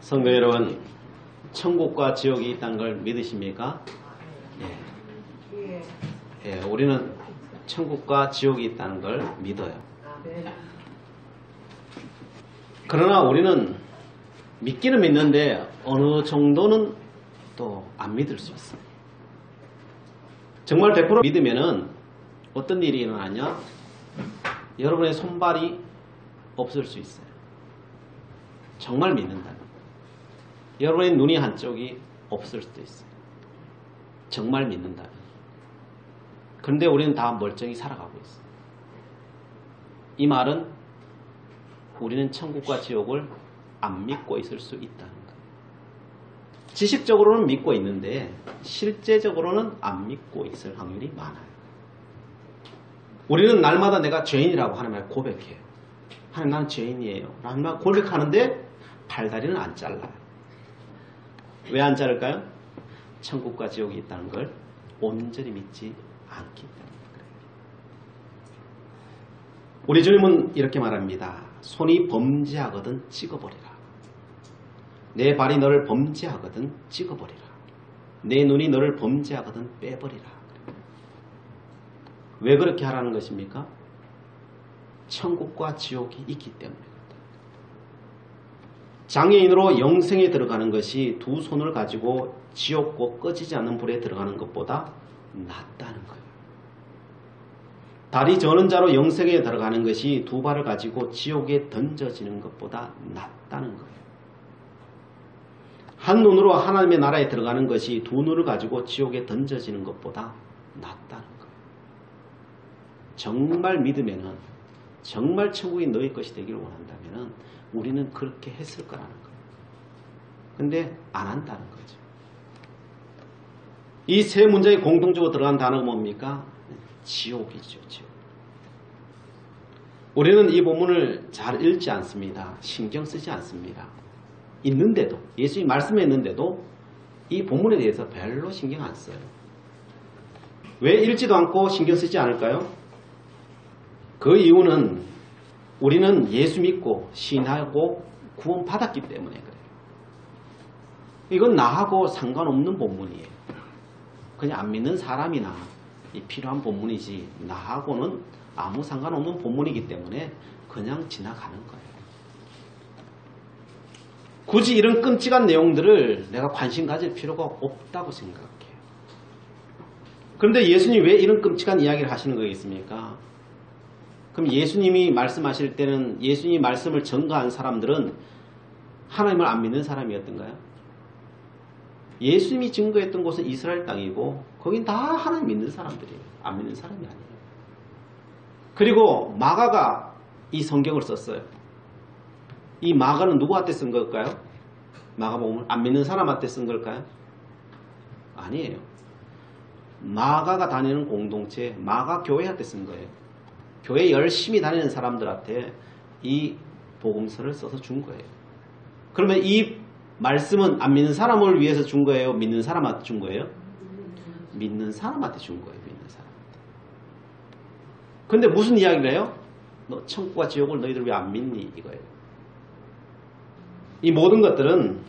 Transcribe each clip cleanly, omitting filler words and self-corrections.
성도 여러분, 천국과 지옥이 있다는 걸 믿으십니까? 예, 우리는 천국과 지옥이 있다는 걸 믿어요. 그러나 우리는 믿기는 믿는데 어느 정도는 또 안 믿을 수 있어요. 정말 100% 믿으면은 어떤 일이 일어나냐? 여러분의 손발이 없을 수 있어요. 정말 믿는다면. 여러분의 눈이 한쪽이 없을 수도 있어요. 정말 믿는다면. 그런데 우리는 다 멀쩡히 살아가고 있어요. 이 말은 우리는 천국과 지옥을 안 믿고 있을 수 있다는 거예요. 지식적으로는 믿고 있는데 실제적으로는 안 믿고 있을 확률이 많아요. 우리는 날마다 내가 죄인이라고 하나님을 고백해요. 하나님, 나는 죄인이에요. 하나님 고백하는데 팔다리는 안 잘라요. 왜 안 자를까요? 천국과 지옥이 있다는 걸 온전히 믿지 않기 때문에 그래요. 우리 주님은 이렇게 말합니다. 손이 범죄하거든 찍어버리라. 내 발이 너를 범죄하거든 찍어버리라. 내 눈이 너를 범죄하거든 빼버리라. 왜 그렇게 하라는 것입니까? 천국과 지옥이 있기 때문에 그렇다. 장애인으로 영생에 들어가는 것이 두 손을 가지고 지옥고 꺼지지 않는 불에 들어가는 것보다 낫다는 거예요. 다리 저는 자로 영생에 들어가는 것이 두 발을 가지고 지옥에 던져지는 것보다 낫다는 거예요. 한 눈으로 하나님의 나라에 들어가는 것이 두 눈을 가지고 지옥에 던져지는 것보다 낫다는 거예요. 정말 믿으면은, 정말 천국이 너희 것이 되기를 원한다면은 우리는 그렇게 했을 거라는 거예요. 근데 안 한다는 거죠. 이 세 문장에 공통적으로 들어간 단어가 뭡니까? 지옥이죠. 지옥. 우리는 이 본문을 잘 읽지 않습니다. 신경 쓰지 않습니다. 있는데도, 예수님이 말씀했는데도 이 본문에 대해서 별로 신경 안 써요. 왜 읽지도 않고 신경 쓰지 않을까요? 그 이유는 우리는 예수 믿고 신하고 구원 받았기 때문에 그래요. 이건 나하고 상관없는 본문이에요. 그냥 안 믿는 사람이나 필요한 본문이지 나하고는 아무 상관없는 본문이기 때문에 그냥 지나가는 거예요. 굳이 이런 끔찍한 내용들을 내가 관심 가질 필요가 없다고 생각해요. 그런데 예수님이 왜 이런 끔찍한 이야기를 하시는 거겠습니까? 그럼 예수님이 말씀하실 때는 예수님이 말씀을 전가한 사람들은 하나님을 안 믿는 사람이었던가요? 예수님이 증거했던 곳은 이스라엘 땅이고 거긴 다 하나님 믿는 사람들이에요. 안 믿는 사람이 아니에요. 그리고 마가가 이 성경을 썼어요. 이 마가는 누구한테 쓴 걸까요? 마가복음을 안 믿는 사람한테 쓴 걸까요? 아니에요. 마가가 다니는 공동체, 마가 교회한테 쓴 거예요. 교회 열심히 다니는 사람들한테 이 복음서를 써서 준 거예요. 그러면 이 말씀은 안 믿는 사람을 위해서 준 거예요? 믿는 사람한테 준 거예요? 믿는 사람한테 준 거예요. 믿는 사람한테. 근데 무슨 이야기를 해요? 너 천국과 지옥을 너희들 왜 안 믿니? 이거예요. 이 모든 것들은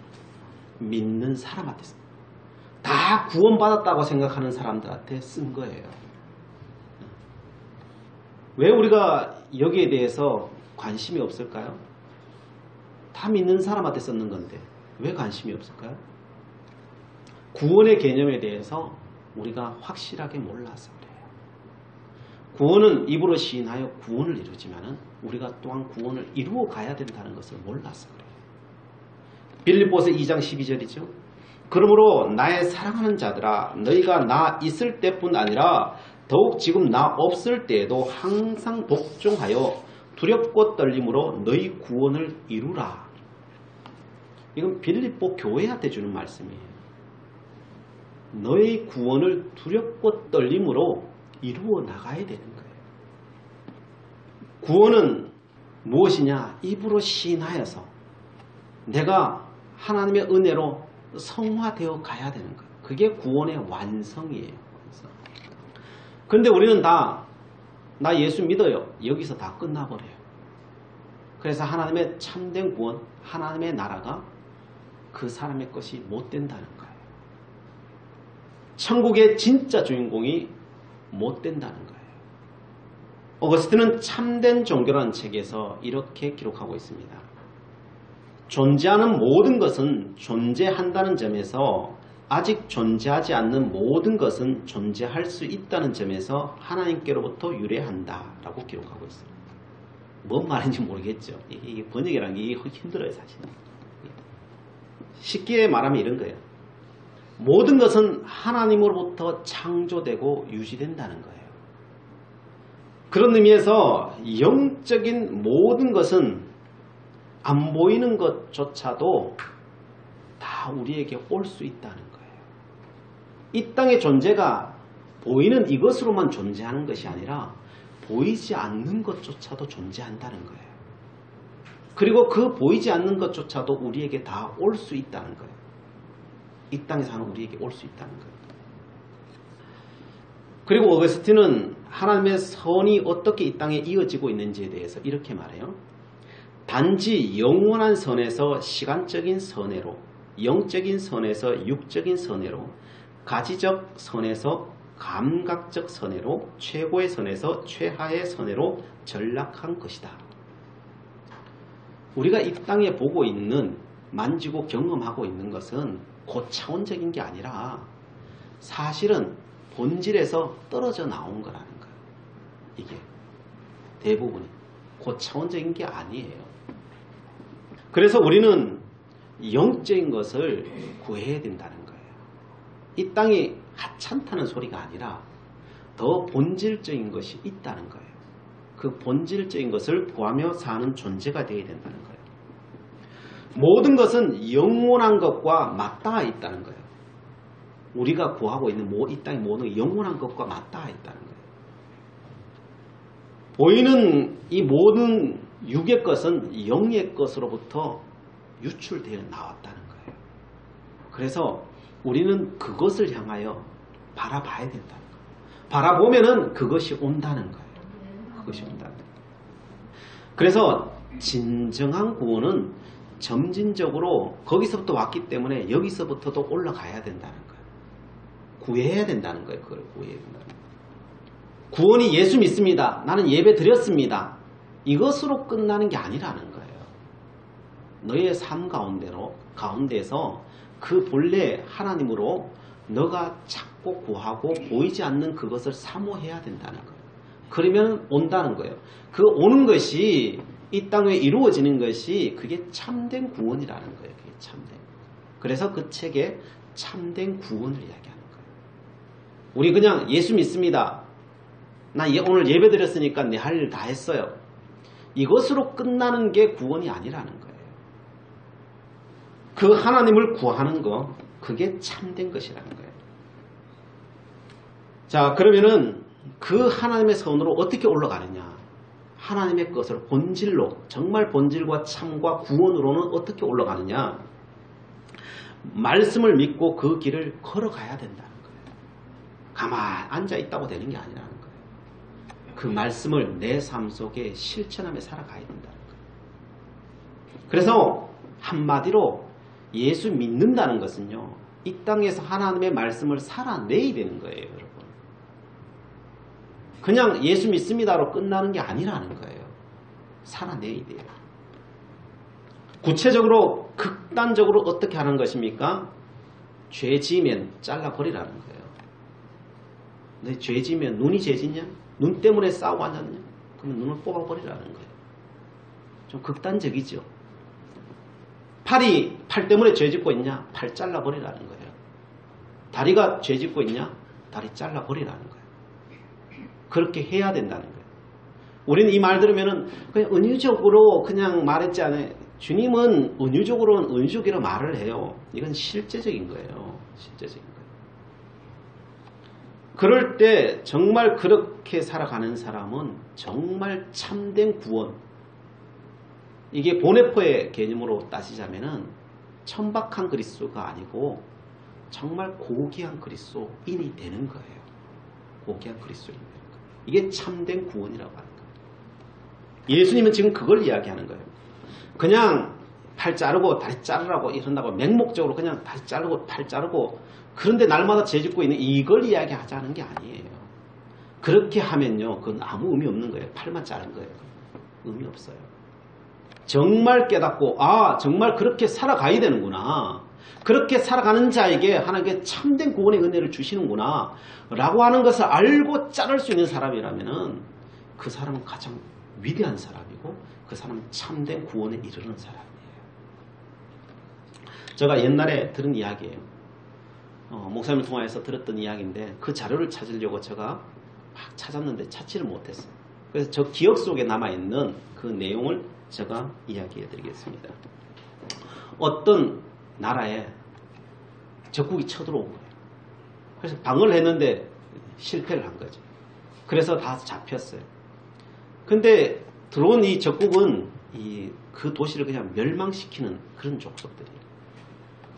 믿는 사람한테 쓴 거예요. 다 구원받았다고 생각하는 사람들한테 쓴 거예요. 왜 우리가 여기에 대해서 관심이 없을까요? 다 믿는 사람한테 썼는 건데 왜 관심이 없을까요? 구원의 개념에 대해서 우리가 확실하게 몰라서 그래요. 구원은 입으로 시인하여 구원을 이루지만은 우리가 또한 구원을 이루어 가야 된다는 것을 몰라서 그래요. 빌립보서 2장 12절이죠. 그러므로 나의 사랑하는 자들아 너희가 나 있을 때뿐 아니라 더욱 지금 나 없을 때에도 항상 복종하여 두렵고 떨림으로 너희 구원을 이루라. 이건 빌립보 교회한테 주는 말씀이에요. 너희 구원을 두렵고 떨림으로 이루어 나가야 되는 거예요. 구원은 무엇이냐? 입으로 시인하여서 내가 하나님의 은혜로 성화되어 가야 되는 거예요. 그게 구원의 완성이에요. 그런데 우리는 다 나 예수 믿어요. 여기서 다 끝나버려요. 그래서 하나님의 참된 구원, 하나님의 나라가 그 사람의 것이 못 된다는 거예요. 천국의 진짜 주인공이 못 된다는 거예요. 어거스틴은 참된 종교라는 책에서 이렇게 기록하고 있습니다. 존재하는 모든 것은 존재한다는 점에서 아직 존재하지 않는 모든 것은 존재할 수 있다는 점에서 하나님께로부터 유래한다 라고 기록하고 있습니다. 뭔 말인지 모르겠죠. 이게 번역이라는 게 힘들어요 사실은. 쉽게 말하면 이런 거예요. 모든 것은 하나님으로부터 창조되고 유지된다는 거예요. 그런 의미에서 영적인 모든 것은 안 보이는 것조차도 다 우리에게 올 수 있다는 거예요. 이 땅의 존재가 보이는 이것으로만 존재하는 것이 아니라 보이지 않는 것조차도 존재한다는 거예요. 그리고 그 보이지 않는 것조차도 우리에게 다 올 수 있다는 거예요. 이 땅에 사는 우리에게 올 수 있다는 거예요. 그리고 어거스틴은 하나님의 선이 어떻게 이 땅에 이어지고 있는지에 대해서 이렇게 말해요. 단지 영원한 선에서 시간적인 선회로, 영적인 선에서 육적인 선회로, 가지적 선에서 감각적 선회로, 최고의 선에서 최하의 선회로 전락한 것이다. 우리가 이 땅에 보고 있는, 만지고 경험하고 있는 것은 고차원적인 게 아니라 사실은 본질에서 떨어져 나온 거라는 거예요. 이게 대부분이 고차원적인 게 아니에요. 그래서 우리는 영적인 것을 구해야 된다는 거예요. 이 땅이 하찮다는 소리가 아니라 더 본질적인 것이 있다는 거예요. 그 본질적인 것을 구하며 사는 존재가 되어야 된다는 거예요. 모든 것은 영원한 것과 맞닿아 있다는 거예요. 우리가 구하고 있는 이 땅의 모든 영원한 것과 맞닿아 있다는 거예요. 보이는 이 모든 육의 것은 영의 것으로부터 유출되어 나왔다는 거예요. 그래서 우리는 그것을 향하여 바라봐야 된다는 거예요. 바라보면은 그것이 온다는 거예요. 그것이 온다는 거예요. 그래서 진정한 구원은 점진적으로 거기서부터 왔기 때문에 여기서부터도 올라가야 된다는 거예요. 구해야 된다는 거예요. 그걸 구해야 된다는 거예요. 구원이 예수 믿습니다. 나는 예배 드렸습니다. 이것으로 끝나는 게 아니라는 거예요. 너의 삶 가운데서 그 본래 하나님으로 너가 찾고 구하고 보이지 않는 그것을 사모해야 된다는 거예요. 그러면 온다는 거예요. 그 오는 것이 이 땅에 이루어지는 것이 그게 참된 구원이라는 거예요. 그게 참된. 그래서 그 책에 참된 구원을 이야기하는 거예요. 우리 그냥 예수 믿습니다. 나 오늘 예배 드렸으니까 내 할 일 다 했어요. 이것으로 끝나는 게 구원이 아니라는 거예요. 그 하나님을 구하는 거, 그게 참된 것이라는 거예요. 자, 그러면은 그 하나님의 선으로 어떻게 올라가느냐? 하나님의 것을 본질로, 정말 본질과 참과 구원으로는 어떻게 올라가느냐? 말씀을 믿고 그 길을 걸어가야 된다는 거예요. 가만 앉아 있다고 되는 게 아니라는 거예요. 그 말씀을 내 삶 속에 실천하며 살아가야 된다는 거예요. 그래서 한마디로 예수 믿는다는 것은요, 이 땅에서 하나님의 말씀을 살아내야 되는 거예요, 여러분. 그냥 예수 믿습니다로 끝나는 게 아니라는 거예요. 살아내야 돼요. 구체적으로, 극단적으로 어떻게 하는 것입니까? 죄 지으면 잘라버리라는 거예요. 너 죄 지으면 눈이 죄짓냐? 눈 때문에 싸우고 앉았냐? 그러면 눈을 뽑아버리라는 거예요. 좀 극단적이죠. 팔 때문에 죄 짓고 있냐? 팔 잘라버리라는 거예요. 다리가 죄 짓고 있냐? 다리 잘라버리라는 거예요. 그렇게 해야 된다는 거예요. 우리는 이 말 들으면은 그냥 은유적으로 그냥 말했지 않아요. 주님은 은유적으로는 은유적으로 말을 해요. 이건 실제적인 거예요. 실제적인 거예요. 그럴 때 정말 그렇게 살아가는 사람은 정말 참된 구원. 이게 보네포의 개념으로 따지자면은 천박한 그리스도가 아니고 정말 고귀한 그리스도인이 되는 거예요. 고귀한 그리스도인이 되는 거예요. 이게 참된 구원이라고 하는 거예요. 예수님은 지금 그걸 이야기하는 거예요. 그냥 팔 자르고 다리 자르라고 이런다고 맹목적으로 그냥 다리 자르고 팔 자르고 그런데 날마다 죄짓고 있는 이걸 이야기하자는 게 아니에요. 그렇게 하면요 그건 아무 의미 없는 거예요. 팔만 자른 거예요. 의미 없어요. 정말 깨닫고 정말 그렇게 살아가야 되는구나. 그렇게 살아가는 자에게 하나님께 참된 구원의 은혜를 주시는구나 라고 하는 것을 알고 자를 수 있는 사람이라면 그 사람은 가장 위대한 사람이고 그 사람은 참된 구원에 이르는 사람이에요. 제가 옛날에 들은 이야기예요. 목사님을 통하여서 들었던 이야기인데 그 자료를 찾으려고 제가 막 찾았는데 찾지를 못했어요. 그래서 저 기억 속에 남아있는 그 내용을 제가 이야기해 드리겠습니다. 어떤 나라에 적국이 쳐들어온 거예요. 그래서 방어를 했는데 실패를 한 거죠. 그래서 다 잡혔어요. 근데 들어온 이 적국은 그 도시를 그냥 멸망시키는 그런 족속들이에요.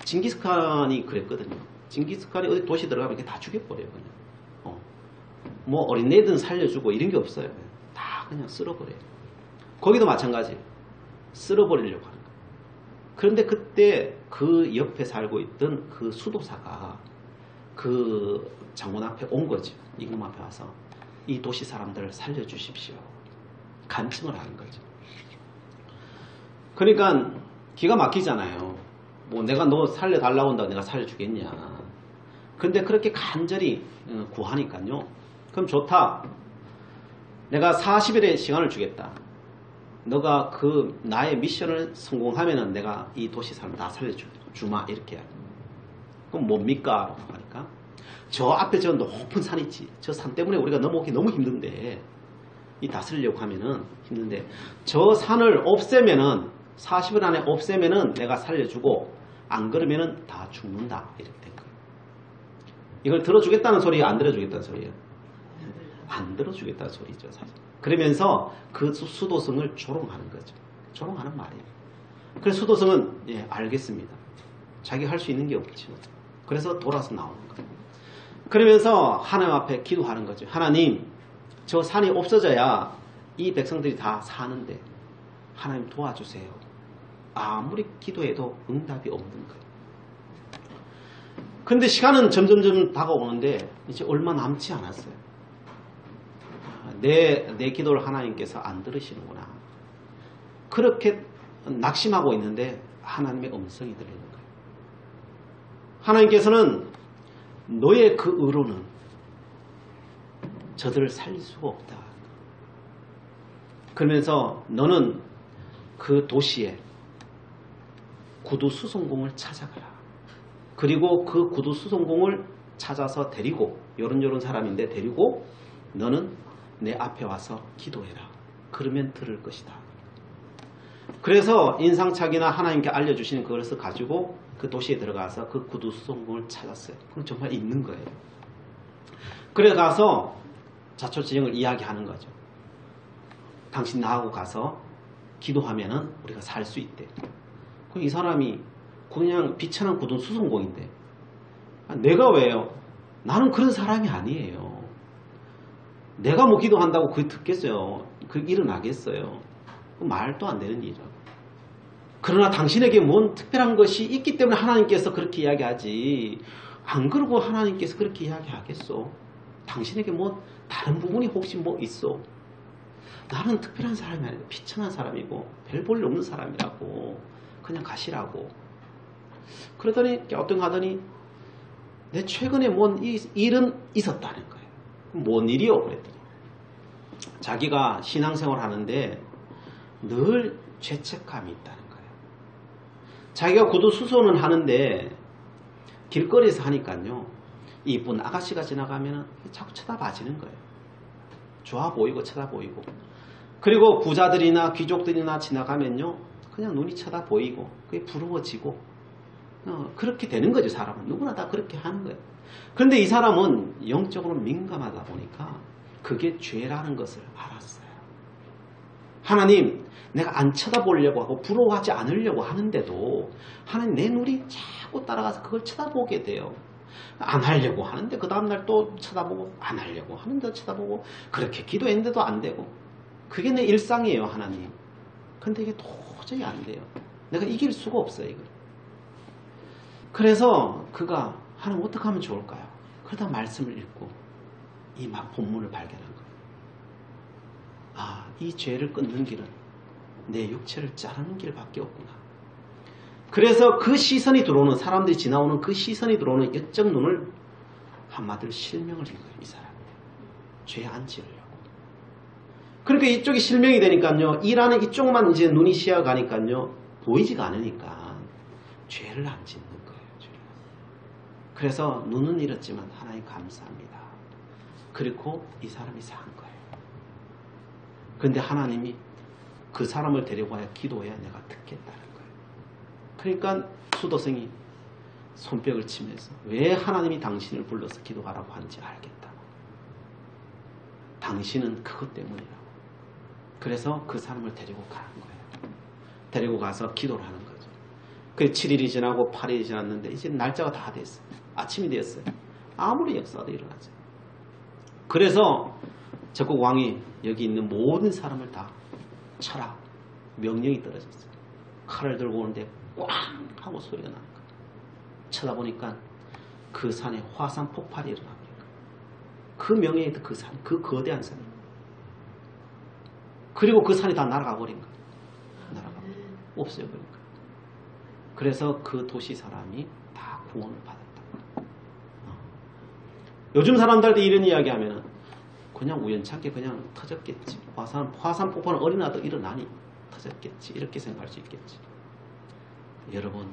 징기스칸이 그랬거든요. 징기스칸이 어디 도시 들어가면 이렇게 다 죽여버려요. 그냥. 뭐 어린애들은 살려주고 이런 게 없어요. 다 그냥 쓸어버려요. 거기도 마찬가지예요. 쓸어버리려고 하는 거예요. 그런데 그때 그 옆에 살고 있던 그 수도사가 그 장군 앞에 온 거죠. 임금 앞에 와서 이 도시 사람들을 살려주십시오. 간청을 하는 거죠. 그러니까 기가 막히잖아요. 뭐 내가 너 살려달라고 한다고 내가 살려주겠냐. 근데 그렇게 간절히 구하니까요. 그럼 좋다. 내가 40일의 시간을 주겠다. 너가 그 나의 미션을 성공하면은 내가 이 도시 사람 다 살려주마. 이렇게. 그럼 뭡니까? 라고 하니까 저 앞에 저 높은 산 있지. 저 산 때문에 우리가 넘어오기 너무 힘든데 이 다스리려고 하면은 힘든데 저 산을 없애면은 40일 안에 없애면은 내가 살려주고 안 그러면은 다 죽는다. 이렇게 된 거예요. 이걸 들어주겠다는 소리예요? 안 들어주겠다는 소리예요? 안 들어주겠다는 소리죠. 사실. 그러면서 그 수도성을 조롱하는 거죠. 조롱하는 말이에요. 그래서 수도성은 알겠습니다. 자기 할 수 있는 게 없죠. 그래서 돌아서 나오는 거예요. 그러면서 하나님 앞에 기도하는 거죠. 하나님, 저 산이 없어져야 이 백성들이 다 사는데 하나님 도와주세요. 아무리 기도해도 응답이 없는 거예요. 근데 시간은 점점점 다가오는데 이제 얼마 남지 않았어요. 내 기도를 하나님께서 안 들으시는구나. 그렇게 낙심하고 있는데 하나님의 음성이 들리는 거예요. 하나님께서는 너의 그 의로는 저들을 살릴 수가 없다. 그러면서 너는 그 도시에 구두 수송공을 찾아가라. 그리고 그 구두 수송공을 찾아서 데리고 요런 사람인데 데리고 너는 내 앞에 와서 기도해라. 그러면 들을 것이다. 그래서 인상착의나 하나님께 알려주시는 그것을 가지고 그 도시에 들어가서 그 구두 수송공을 찾았어요. 그건 정말 있는 거예요. 그래 가서 자초지종을 이야기하는 거죠. 당신 나하고 가서 기도하면은 우리가 살 수 있대. 이 사람이 그냥 비천한 구두 수송공인데 내가 왜요? 나는 그런 사람이 아니에요. 내가 뭐 기도한다고 그게 듣겠어요? 그게 일어나겠어요? 말도 안 되는 일이라고. 그러나 당신에게 뭔 특별한 것이 있기 때문에 하나님께서 그렇게 이야기하지. 안 그러고 하나님께서 그렇게 이야기하겠어? 당신에게 뭐 다른 부분이 혹시 뭐 있어? 나는 특별한 사람이 아니고 비천한 사람이고 별 볼 일 없는 사람이라고. 그냥 가시라고. 그러더니 어떤 가더니 내 최근에 뭔 일은 있었다는 거예요. 뭔 일이요? 그랬더니 자기가 신앙생활 하는데 늘 죄책감이 있다는 거예요. 자기가 구두 수선은 하는데 길거리에서 하니까요. 이쁜 아가씨가 지나가면 자꾸 쳐다봐지는 거예요. 좋아 보이고 쳐다보이고. 그리고 부자들이나 귀족들이나 지나가면요. 그냥 눈이 쳐다보이고 그게 부러워지고 그렇게 되는 거죠. 사람은. 누구나 다 그렇게 하는 거예요. 그런데 이 사람은 영적으로 민감하다 보니까 그게 죄라는 것을 알았어요. 하나님, 내가 안 쳐다보려고 하고 부러워하지 않으려고 하는데도 하나님 내 눈이 자꾸 따라가서 그걸 쳐다보게 돼요. 안 하려고 하는데 그 다음날 또 쳐다보고 안 하려고 하는데 쳐다보고 그렇게 기도했는데도 안 되고 그게 내 일상이에요. 하나님. 근데 이게 도저히 안 돼요. 내가 이길 수가 없어요. 이걸. 그래서 그가 하나님 어떻게 하면 좋을까요? 그러다 말씀을 읽고 이 본문을 발견한 거예요. 아, 이 죄를 끊는 길은 내 육체를 자르는 길밖에 없구나. 그래서 그 시선이 들어오는, 사람들이 지나오는 그 시선이 들어오는 이쪽 눈을 한마디로 실명을 한 거예요. 이 사람이. 죄 안 지으려고. 그러니까 이쪽이 실명이 되니까요. 일하는 이쪽만 이제 눈이 시야가니까요. 보이지가 않으니까 죄를 안 짓는 거예요. 죄를. 그래서 눈은 잃었지만 하나님 감사합니다. 그리고 이 사람이 산 거예요. 그런데 하나님이 그 사람을 데려와야 기도해야 내가 듣겠다는 거예요. 그러니까 수도승이 손뼉을 치면서 왜 하나님이 당신을 불러서 기도하라고 하는지 알겠다고. 당신은 그것 때문이라고. 그래서 그 사람을 데리고 가는 거예요. 데리고 가서 기도를 하는 거죠. 그 7일이 지나고 8일이 지났는데 이제 날짜가 다 됐어요. 아침이 되었어요. 아무리 역사도 일어나죠. 그래서 적국 왕이 여기 있는 모든 사람을 다 쳐라. 명령이 떨어졌어요. 칼을 들고 오는데 꽝 하고 소리가 나는 거예요. 쳐다보니까 그 산에 화산 폭발이 일어납니다. 그 명예에 그 산, 그 거대한 산이. 그리고 그 산이 다 날아가 버린 거예요. 날아가고 없어요. 그러니까. 그래서 그 도시 사람이 다 구원을 받았다. 요즘 사람들한테 이런 이야기 하면은 그냥 우연찮게 그냥 터졌겠지. 화산 폭발은 어린아도 일어나니 터졌겠지. 이렇게 생각할 수 있겠지. 여러분,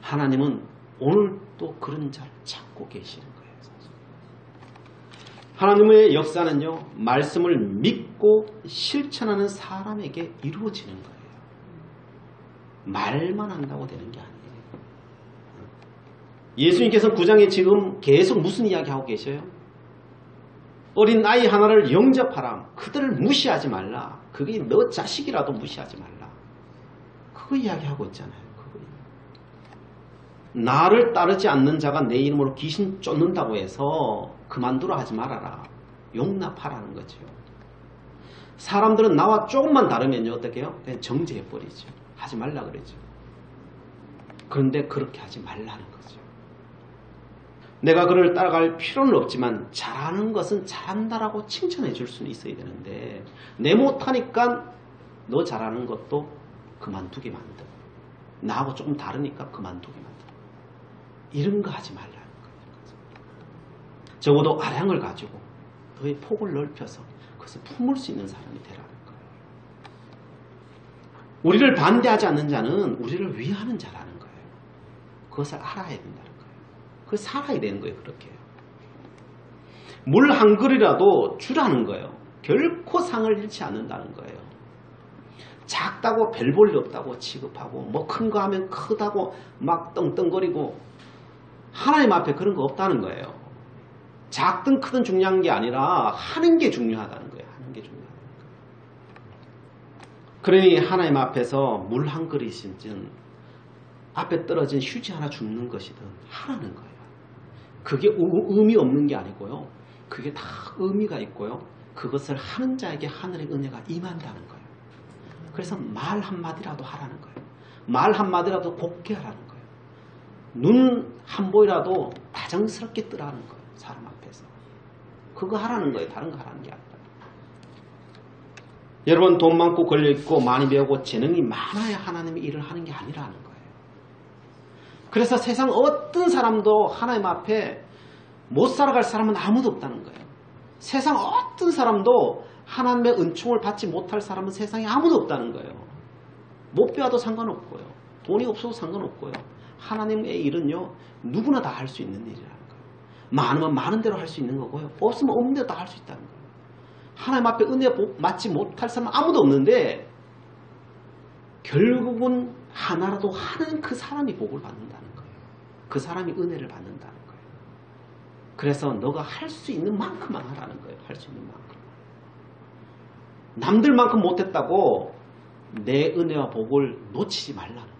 하나님은 오늘도 그런 자를 찾고 계시는 거예요. 사실. 하나님의 역사는요, 말씀을 믿고 실천하는 사람에게 이루어지는 거예요. 말만 한다고 되는 게 아니에요. 예수님께서 9장에 지금 계속 무슨 이야기하고 계셔요? 어린 아이 하나를 영접하라. 그들을 무시하지 말라. 그게 너 자식이라도 무시하지 말라. 그거 이야기하고 있잖아요. 그거. 나를 따르지 않는 자가 내 이름으로 귀신 쫓는다고 해서 그만두라 하지 말아라. 용납하라는 거죠. 사람들은 나와 조금만 다르면요. 어떻게 해요? 그냥 정죄해버리죠. 하지 말라 그러죠. 그런데 그렇게 하지 말라는 거죠. 내가 그를 따라갈 필요는 없지만 잘하는 것은 잘한다라고 칭찬해 줄 수는 있어야 되는데 내 못하니까 너 잘하는 것도 그만두게 만들고 나하고 조금 다르니까 그만두게 만들고 이런 거 하지 말라는 거예요. 적어도 아량을 가지고 너의 폭을 넓혀서 그것을 품을 수 있는 사람이 되라는 거예요. 우리를 반대하지 않는 자는 우리를 위하는 자라는 거예요. 그것을 알아야 된다는 거예요. 그걸 살아야 되는 거예요. 그렇게. 물 한 그릇이라도 주라는 거예요. 결코 상을 잃지 않는다는 거예요. 작다고 별 볼 일 없다고 취급하고 뭐 큰 거 하면 크다고 막 떵떵거리고 하나님 앞에 그런 거 없다는 거예요. 작든 크든 중요한 게 아니라 하는 게 중요하다는 거예요. 하는 게 중요하다는 거예요. 그러니 하나님 앞에서 물 한 그릇이든 앞에 떨어진 휴지 하나 줍는 것이든 하라는 거예요. 그게 의미 없는 게 아니고요. 그게 다 의미가 있고요. 그것을 하는 자에게 하늘의 은혜가 임한다는 거예요. 그래서 말 한마디라도 하라는 거예요. 말 한마디라도 곱게 하라는 거예요. 눈 한 보이라도 다정스럽게 뜨라는 거예요. 사람 앞에서. 그거 하라는 거예요. 다른 거 하라는 게 아니라. 여러분 돈 많고 걸려있고 많이 배우고 재능이 많아야 하나님의 일을 하는 게 아니라는 거예요. 그래서 세상 어떤 사람도 하나님 앞에 못 살아갈 사람은 아무도 없다는 거예요. 세상 어떤 사람도 하나님의 은총을 받지 못할 사람은 세상에 아무도 없다는 거예요. 못 배워도 상관없고요. 돈이 없어도 상관없고요. 하나님의 일은요. 누구나 다 할 수 있는 일이라는 거예요. 많으면 많은 대로 할 수 있는 거고요. 없으면 없는 대로 다 할 수 있다는 거예요. 하나님 앞에 은혜 맞지 못할 사람은 아무도 없는데 결국은 하나라도 하는 그 사람이 복을 받는다는 거예요. 그 사람이 은혜를 받는다는 거예요. 그래서 너가 할 수 있는 만큼만 하라는 거예요. 할 수 있는 만큼. 남들만큼 못했다고 내 은혜와 복을 놓치지 말라는 거예요.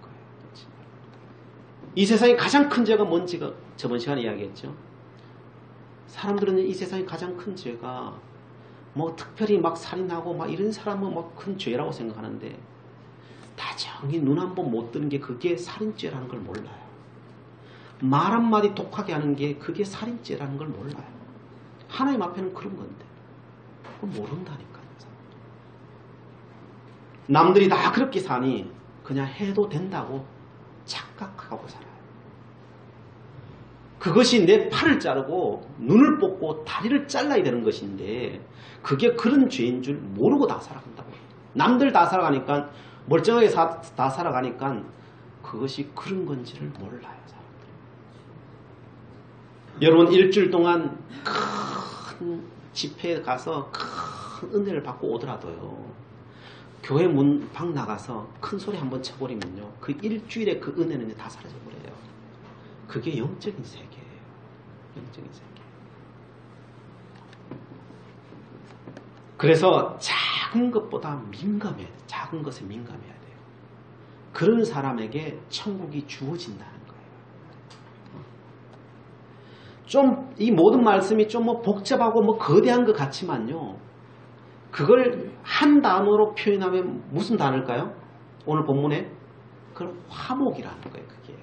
이 세상에 가장 큰 죄가 뭔지가 저번 시간에 이야기했죠. 사람들은 이 세상에 가장 큰 죄가 뭐 특별히 막 살인하고 막 이런 사람은 막 큰 죄라고 생각하는데 다정히 눈 한 번 못 뜨는 게 그게 살인죄라는 걸 몰라요. 말 한마디 독하게 하는 게 그게 살인죄라는 걸 몰라요. 하나님 앞에는 그런 건데 그걸 모른다니까요. 남들이 다 그렇게 사니 그냥 해도 된다고 착각하고 살아요. 그것이 내 팔을 자르고 눈을 뽑고 다리를 잘라야 되는 것인데 그게 그런 죄인 줄 모르고 다 살아간다고 해요. 남들 다 살아가니까 멀쩡하게 다 살아가니까 그것이 그런 건지를 몰라요. 사람들. 여러분 일주일 동안 큰 집회에 가서 큰 은혜를 받고 오더라도요. 교회 문 밖 나가서 큰 소리 한번 쳐버리면요. 그 일주일에 그 은혜는 다 사라져버려요. 그게 영적인 세계예요. 영적인 세계. 그래서 작은 것보다 민감해야 돼요. 작은 것에 민감해야 돼요. 그런 사람에게 천국이 주어진다는 거예요. 좀 이 모든 말씀이 좀 뭐 복잡하고 뭐 거대한 것 같지만요. 그걸 한 단어로 표현하면 무슨 단어일까요? 오늘 본문에 그건 화목이라는 거예요. 그게.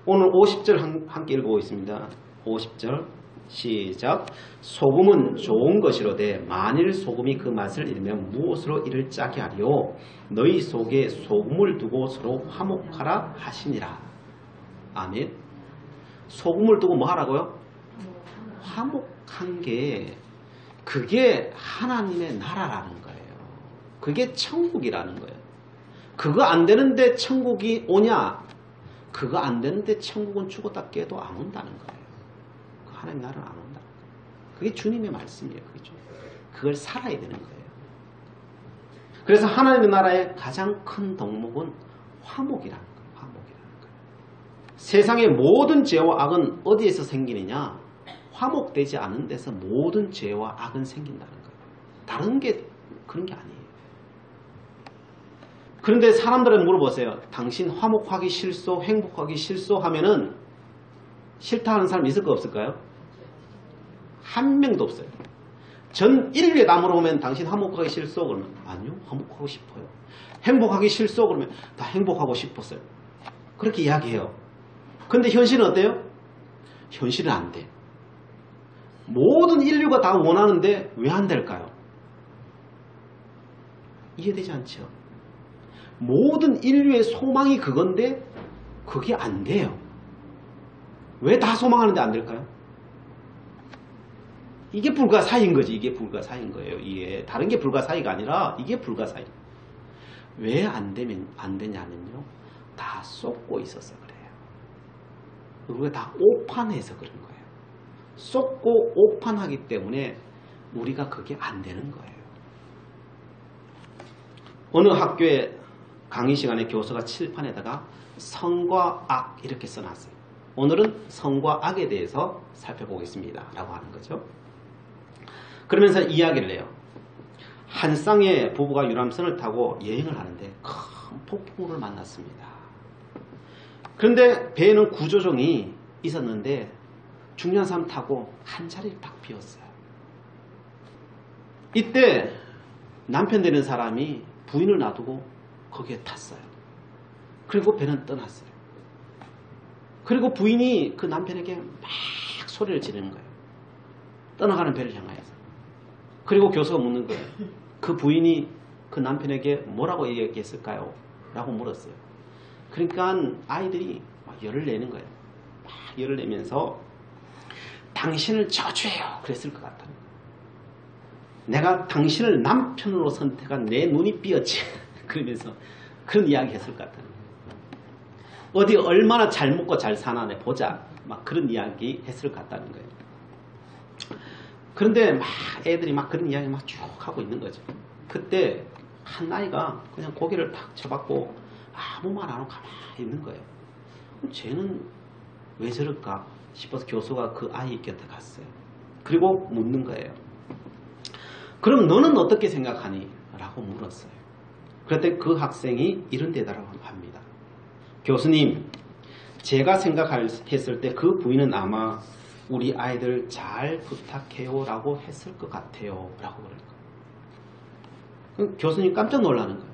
오늘 50절 함께 읽어보겠습니다. 50절 시작. 소금은 좋은 것이로되 만일 소금이 그 맛을 잃으면 무엇으로 이를 짜게 하리요? 너희 속에 소금을 두고 서로 화목하라 하시니라. 아멘. 소금을 두고 뭐 하라고요? 화목한 게 그게 하나님의 나라라는 거예요. 그게 천국이라는 거예요. 그거 안 되는데 천국이 오냐? 그거 안 되는데 천국은 죽었다 깨도 안 온다는 거예요. 하나님 나라는 안 온다는 거예요. 그게 주님의 말씀이에요. 그죠? 그걸 살아야 되는 거예요. 그래서 하나님의 나라의 가장 큰 덕목은 화목이라는 거예요. 화목이라는 거예요. 세상의 모든 죄와 악은 어디에서 생기느냐? 화목되지 않은 데서 모든 죄와 악은 생긴다는 거예요. 다른 게 그런 게 아니에요. 그런데 사람들은 물어보세요. 당신 화목하기 싫소? 행복하기 싫소? 하면은 싫다 하는 사람 있을까 없을까요? 한 명도 없어요. 전 인류에 다 물어보면 당신 화목하기 싫소? 그러면 아니요. 화목하고 싶어요. 행복하기 싫소? 그러면 다 행복하고 싶었어요. 그렇게 이야기해요. 근데 현실은 어때요? 현실은 안 돼. 모든 인류가 다 원하는데 왜 안 될까요? 이해되지 않죠? 모든 인류의 소망이 그건데 그게 안 돼요. 왜 다 소망하는데 안 될까요? 이게 불가사의인 거지. 이게 불가사의인 거예요. 이게 다른 게 불가사의가 아니라 이게 불가사의. 왜 안 되냐면요. 다 쏟고 있어서 그래요. 우리가 다 오판해서 그런 거예요. 쏟고 오판하기 때문에 우리가 그게 안 되는 거예요. 어느 학교에 강의 시간에 교수가 칠판에다가 성과 악 이렇게 써놨어요. 오늘은 성과 악에 대해서 살펴보겠습니다. 라고 하는 거죠. 그러면서 이야기를 해요. 한 쌍의 부부가 유람선을 타고 여행을 하는데 큰 폭풍우를 만났습니다. 그런데 배에는 구조종이 있었는데 중요한 사람 타고 한 자리를 딱 비웠어요. 이때 남편 되는 사람이 부인을 놔두고 거기에 탔어요. 그리고 배는 떠났어요. 그리고 부인이 그 남편에게 막 소리를 지르는 거예요. 떠나가는 배를 향하여서. 그리고 교수가 묻는 거예요. 그 부인이 그 남편에게 뭐라고 얘기했을까요? 라고 물었어요. 그러니까 아이들이 막 열을 내는 거예요. 막 열을 내면서 당신을 저주해요. 그랬을 것 같아요. 내가 당신을 남편으로 선택한 내 눈이 삐었지. 그러면서 그런 이야기 했을 것 같아요. 어디 얼마나 잘 먹고 잘 사나 내 보자. 막 그런 이야기 했을 것 같다는 거예요. 그런데 막 애들이 막 그런 이야기 막 쭉 하고 있는 거죠. 그때 한 아이가 그냥 고개를 탁 쳐박고 아무 말 안 하고 가만히 있는 거예요. 쟤는 왜 저럴까 싶어서 교수가 그 아이 곁에 갔어요. 그리고 묻는 거예요. 그럼 너는 어떻게 생각하니? 라고 물었어요. 그때 그 학생이 이런 대답을 합니다. 교수님, 제가 생각했을 때 그 부인은 아마 우리 아이들 잘 부탁해요 라고 했을 것 같아요 라고 그럴 거예요. 교수님 깜짝 놀라는 거예요.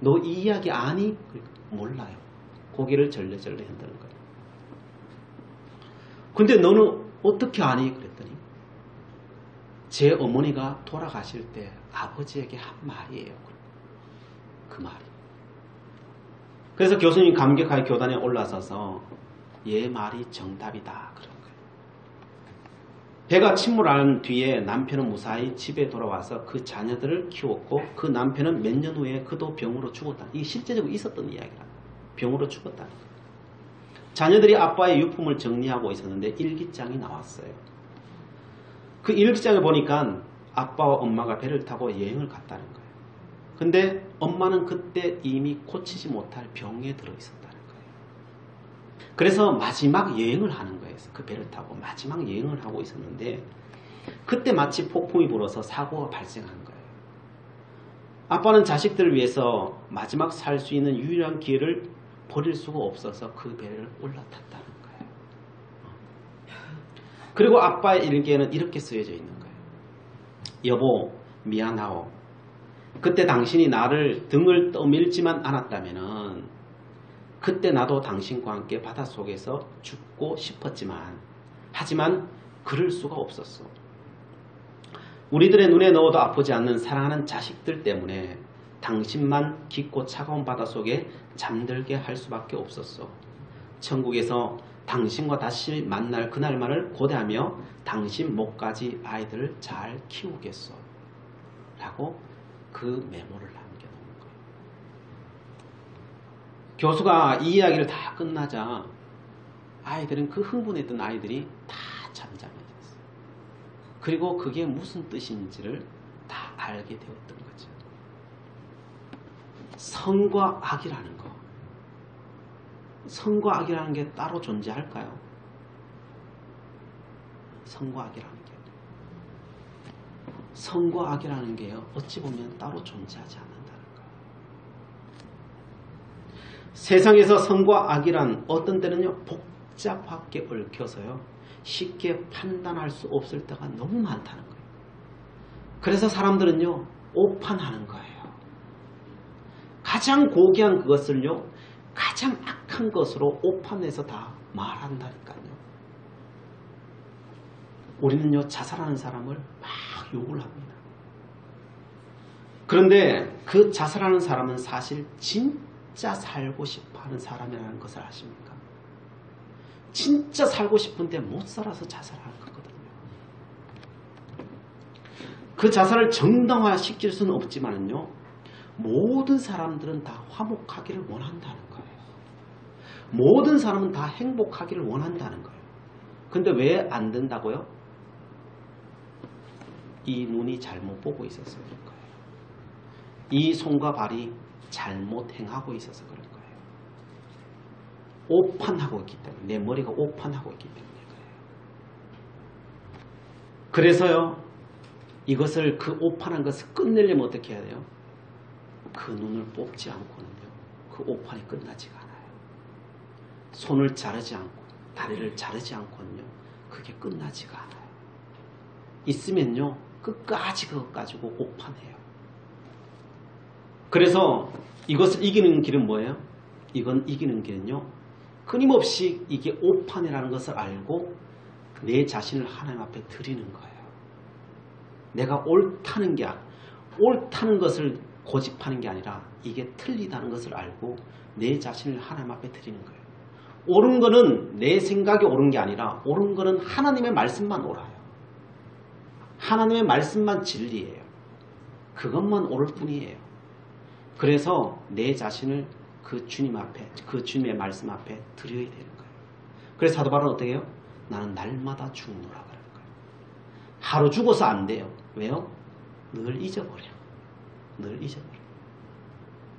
너 이 이야기 아니? 몰라요. 고개를 절레절레 흔드는 거예요. 근데 너는 어떻게 아니? 그랬더니 제 어머니가 돌아가실 때 아버지에게 한 말이에요. 그 말이. 그래서 교수님 감격하게 교단에 올라서서 얘 말이 정답이다. 그런 거예요. 배가 침몰한 뒤에 남편은 무사히 집에 돌아와서 그 자녀들을 키웠고 그 남편은 몇 년 후에 그도 병으로 죽었다. 이게 실제적으로 있었던 이야기라. 병으로 죽었다는 거예요. 자녀들이 아빠의 유품을 정리하고 있었는데 일기장이 나왔어요. 그 일기장을 보니까 아빠와 엄마가 배를 타고 여행을 갔다는 거예요. 근데 엄마는 그때 이미 고치지 못할 병에 들어 있었다는 거예요. 그래서 마지막 여행을 하는 거예요. 그 배를 타고 마지막 여행을 하고 있었는데 그때 마치 폭풍이 불어서 사고가 발생한 거예요. 아빠는 자식들을 위해서 마지막 살 수 있는 유일한 기회를 버릴 수가 없어서 그 배를 올라탔다는 거예요. 그리고 아빠의 일기에는 이렇게 쓰여져 있는 거예요. 여보, 미안하오. 그때 당신이 나를 등을 떠밀지만 않았다면은 그때 나도 당신과 함께 바닷속에서 죽고 싶었지만 하지만 그럴 수가 없었어. 우리들의 눈에 넣어도 아프지 않는 사랑하는 자식들 때문에 당신만 깊고 차가운 바닷속에 잠들게 할 수밖에 없었어. 천국에서 당신과 다시 만날 그날만을 고대하며 당신 목까지 아이들을 잘 키우겠어. 라고 그 메모를 남겨놓은 거예요. 교수가 이 이야기를 다 끝나자 아이들은 그 흥분했던 아이들이 다 잠잠해졌어요. 그리고 그게 무슨 뜻인지를 다 알게 되었던 거죠. 선과 악이라는 거. 선과 악이라는 게 따로 존재할까요? 선과 악이라는 게. 선과 악이라는 게요. 어찌 보면 따로 존재하지 않는다는 거예요. 세상에서 선과 악이란 어떤 때는요. 복잡하게 얽혀서요. 쉽게 판단할 수 없을 때가 너무 많다는 거예요. 그래서 사람들은요. 오판하는 거예요. 가장 고귀한 그것을요. 가장 악한 것으로 오판해서 다 말한다니까요. 우리는요. 자살하는 사람을 막 욕을 합니다. 그런데 그 자살하는 사람은 사실 진짜 살고 싶어하는 사람이라는 것을 아십니까? 진짜 살고 싶은데 못 살아서 자살하는 거거든요. 그 자살을 정당화시킬 수는 없지만요. 모든 사람들은 다 화목하기를 원한다는 거예요. 모든 사람은 다 행복하기를 원한다는 거예요. 근데 왜 안 된다고요? 이 눈이 잘못 보고 있어서 그런 거예요. 이 손과 발이 잘못 행하고 있어서 그런 거예요. 오판하고 있기 때문에, 내 머리가 오판하고 있기 때문에 그래요. 그래서요, 이것을 그 오판한 것을 끝내려면 어떻게 해야 돼요? 그 눈을 뽑지 않고는요, 그 오판이 끝나지가 않아요. 손을 자르지 않고, 다리를 자르지 않고는요, 그게 끝나지가 않아요. 있으면요, 끝까지 그것 가지고 오판해요. 그래서 이것을 이기는 길은 뭐예요? 이건 이기는 길은요, 끊임없이 이게 오판이라는 것을 알고 내 자신을 하나님 앞에 드리는 거예요. 내가 옳다는 게 옳다는 것을 고집하는 게 아니라 이게 틀리다는 것을 알고 내 자신을 하나님 앞에 드리는 거예요. 옳은 거는 내 생각이 옳은 게 아니라 옳은 거는 하나님의 말씀만 옳아요. 하나님의 말씀만 진리예요. 그것만 옳을 뿐이에요. 그래서 내 자신을 그 주님 앞에, 그 주님의 말씀 앞에 드려야 되는 거예요. 그래서 사도 바울은 어떻게 해요? 나는 날마다 죽노라 그러는 거예요. 하루 죽어서 안 돼요. 왜요? 늘 잊어버려. 늘 잊어버려.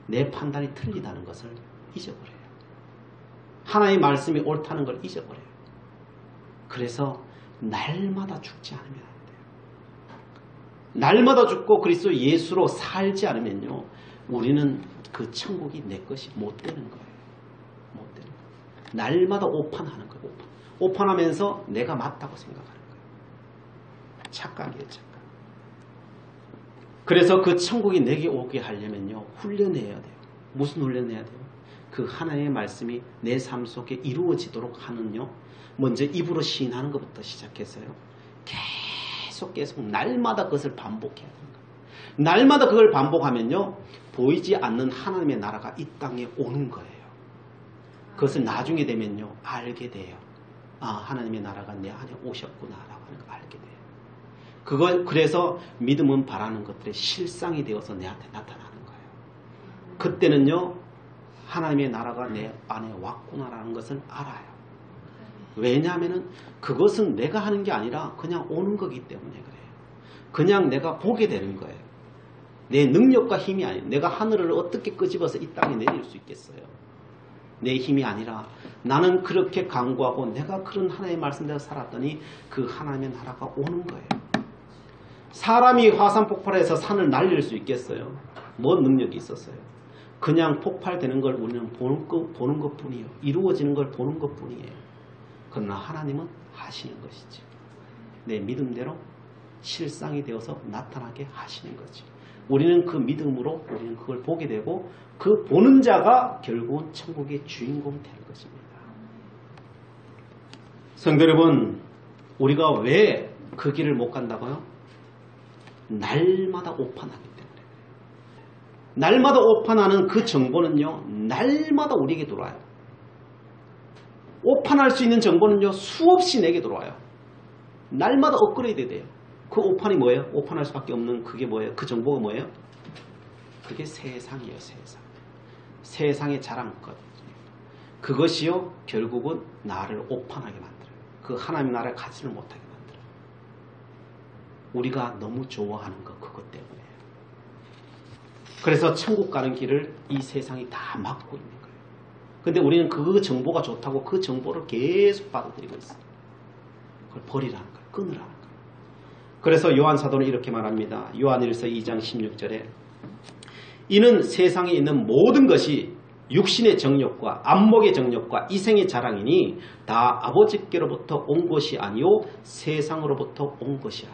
내 판단이 틀리다는 것을 잊어버려요. 하나님의 말씀이 옳다는 걸 잊어버려요. 그래서 날마다 죽지 않으면 안 돼요. 날마다 죽고 그리스도 예수로 살지 않으면요, 우리는 그 천국이 내 것이 못 되는 거예요. 못 되는 거예요. 날마다 오판하는 거예요. 오판하면서 내가 맞다고 생각하는 거예요. 착각이에요, 착각. 그래서 그 천국이 내게 오게 하려면요, 훈련해야 돼요. 무슨 훈련을 해야 돼요? 그 하나님의 말씀이 내 삶 속에 이루어지도록 하는요. 먼저 입으로 시인하는 것부터 시작해서요. 계속 날마다 그것을 반복해야 되는 거예요. 날마다 그걸 반복하면요. 보이지 않는 하나님의 나라가 이 땅에 오는 거예요. 그것을 나중에 되면요. 알게 돼요. 아, 하나님의 나라가 내 안에 오셨구나라고 하는 걸 알게 돼요. 그걸 그래서 믿음은 바라는 것들의 실상이 되어서 내한테 나타나는 거예요. 그때는요. 하나님의 나라가 내 안에 왔구나라는 것을 알아요. 왜냐하면 그것은 내가 하는 게 아니라 그냥 오는 거기 때문에 그래요. 그냥 내가 보게 되는 거예요. 내 능력과 힘이 아니에요. 내가 하늘을 어떻게 끄집어서 이 땅에 내릴 수 있겠어요. 내 힘이 아니라 나는 그렇게 강구하고 내가 그런 하나님의 말씀대로 살았더니 그 하나님의 나라가 오는 거예요. 사람이 화산 폭발해서 산을 날릴 수 있겠어요? 뭔 능력이 있었어요? 그냥 폭발되는 걸 우리는 보는 것뿐이에요. 이루어지는 걸 보는 것뿐이에요. 그러나 하나님은 하시는 것이지. 내 믿음대로 실상이 되어서 나타나게 하시는 거지. 우리는 그 믿음으로 우리는 그걸 보게 되고 그 보는 자가 결국은 천국의 주인공이 되는 것입니다. 성도 여러분, 우리가 왜 그 길을 못 간다고요? 날마다 오판하기 때문에. 날마다 오판하는 그 정보는요. 날마다 우리에게 들어와요. 오판할 수 있는 정보는요. 수없이 내게 들어와요. 날마다 업그레이드 돼요. 그 오판이 뭐예요? 오판할 수밖에 없는 그게 뭐예요? 그 정보가 뭐예요? 그게 세상이에요. 세상. 세상의 자랑것. 그것이요. 결국은 나를 오판하게 만들어요. 그 하나님의 나라를 가지를 못하게 만들어요. 우리가 너무 좋아하는 것 그것 때문에요. 그래서 천국 가는 길을 이 세상이 다 막고 있는 거예요. 근데 우리는 그 정보가 좋다고 그 정보를 계속 받아들이고 있어요. 그걸 버리라는 거예요. 끊으라는 거예요. 그래서 요한 사도는 이렇게 말합니다. 요한일서 2장 16절에 이는 세상에 있는 모든 것이 육신의 정욕과 안목의 정욕과 이생의 자랑이니 다 아버지께로부터 온 것이 아니요 세상으로부터 온 것이라.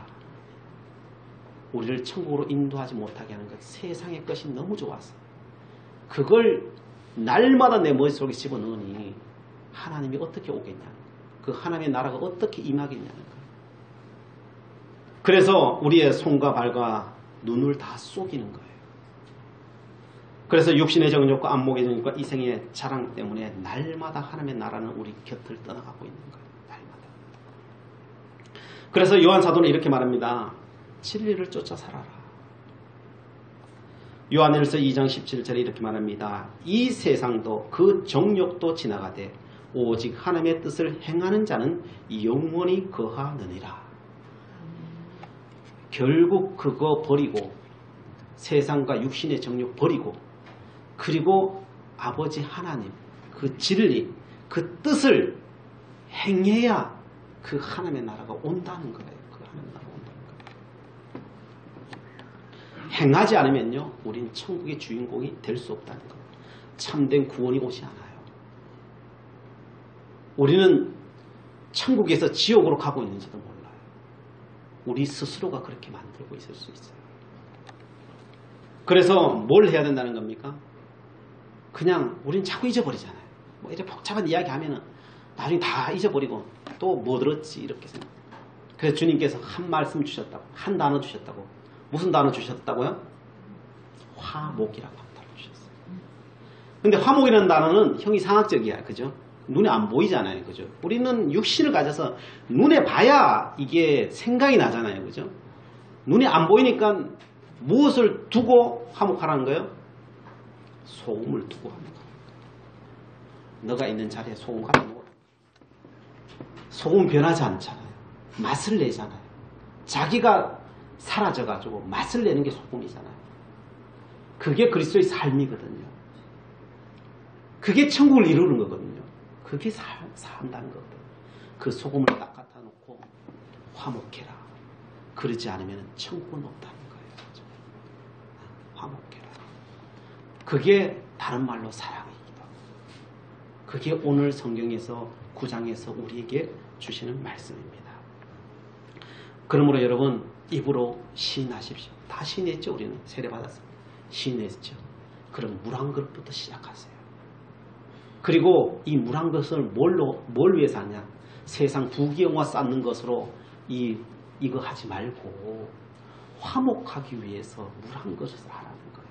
우리를 천국으로 인도하지 못하게 하는 것 세상의 것이 너무 좋아서 그걸 날마다 내 머릿속에 집어넣으니 하나님이 어떻게 오겠냐는 거예요. 그 하나님의 나라가 어떻게 임하겠냐는 거예요. 그래서 우리의 손과 발과 눈을 다 쏘기는 거예요. 그래서 육신의 정욕과 안목의 정욕과 이생의 자랑 때문에 날마다 하나님의 나라는 우리 곁을 떠나가고 있는 거예요. 날마다. 그래서 요한 사도는 이렇게 말합니다. 진리를 쫓아 살아라. 요한일서 2장 17절에 이렇게 말합니다. 이 세상도 그 정욕도 지나가되 오직 하나님의 뜻을 행하는 자는 영원히 거하느니라. 결국 그거 버리고 세상과 육신의 정욕 버리고 그리고 아버지 하나님 그 진리 그 뜻을 행해야 그 하나님의 나라가 온다는 거예요. 그 하나님의 나라가 온다는 거예요. 행하지 않으면요 우린 천국의 주인공이 될 수 없다는 거예요. 참된 구원이 오지 않아요. 우리는 천국에서 지옥으로 가고 있는지도 몰라요. 우리 스스로가 그렇게 만들고 있을 수 있어요. 그래서 뭘 해야 된다는 겁니까? 그냥 우린 자꾸 잊어버리잖아요. 뭐 이렇게 복잡한 이야기 하면은 나중에 다 잊어버리고 또 뭐 들었지 이렇게 생각. 그래서 주님께서 한 말씀 주셨다고, 한 단어 주셨다고. 무슨 단어 주셨다고요? 화목이라고 한 단어 주셨어요. 근데 화목이라는 단어는 형이상학적이야, 그죠? 눈에 안 보이잖아요, 그죠? 우리는 육신을 가져서 눈에 봐야 이게 생각이 나잖아요, 그죠? 눈에 안 보이니까 무엇을 두고 화목하라는 거예요? 소금을 두고 화목하라는 거예요. 너가 있는 자리에 소금 갖다 놓으라. 소금은 변하지 않잖아요. 맛을 내잖아요. 자기가 사라져가지고 맛을 내는 게 소금이잖아요. 그게 그리스도의 삶이거든요. 그게 천국을 이루는 거거든요. 그게 산다는 거거든요. 그 소금을 딱 갖다 놓고 화목해라. 그러지 않으면 천국은 없다는 거예요. 화목해라. 그게 다른 말로 사랑이기도 하고 그게 오늘 성경에서 9장에서 우리에게 주시는 말씀입니다. 그러므로 여러분 입으로 시인하십시오. 다 시인했죠. 우리는 세례받았습니다. 시인했죠. 그런 물 한 그릇부터 시작하세요. 그리고 이 물 한 그릇을 뭘 위해서 하냐? 세상 부귀영화 쌓는 것으로 이거 하지 말고 화목하기 위해서 물 한 그릇을 하라는 거예요.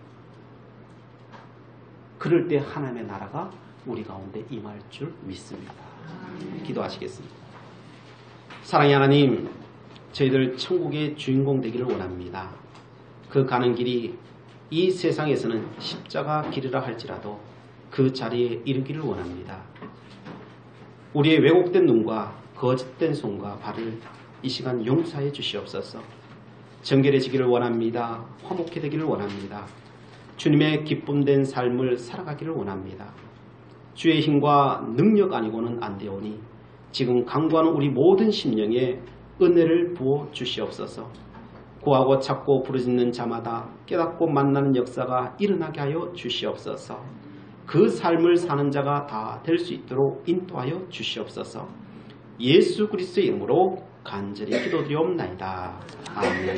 그럴 때 하나님의 나라가 우리 가운데 임할 줄 믿습니다. 기도하시겠습니다. 사랑의 하나님, 저희들 천국의 주인공 되기를 원합니다. 그 가는 길이 이 세상에서는 십자가 길이라 할지라도 그 자리에 이르기를 원합니다. 우리의 왜곡된 눈과 거짓된 손과 발을 이 시간 용서해 주시옵소서. 정결해지기를 원합니다. 화목해 되기를 원합니다. 주님의 기쁨된 삶을 살아가기를 원합니다. 주의 힘과 능력 아니고는 안 되오니 지금 강구하는 우리 모든 심령에 은혜를 부어 주시옵소서. 구하고 찾고 부르짖는 자마다 깨닫고 만나는 역사가 일어나게 하여 주시옵소서. 그 삶을 사는 자가 다 될 수 있도록 인도하여 주시옵소서. 예수 그리스도의 이름으로 간절히 기도드리옵나이다. 아멘.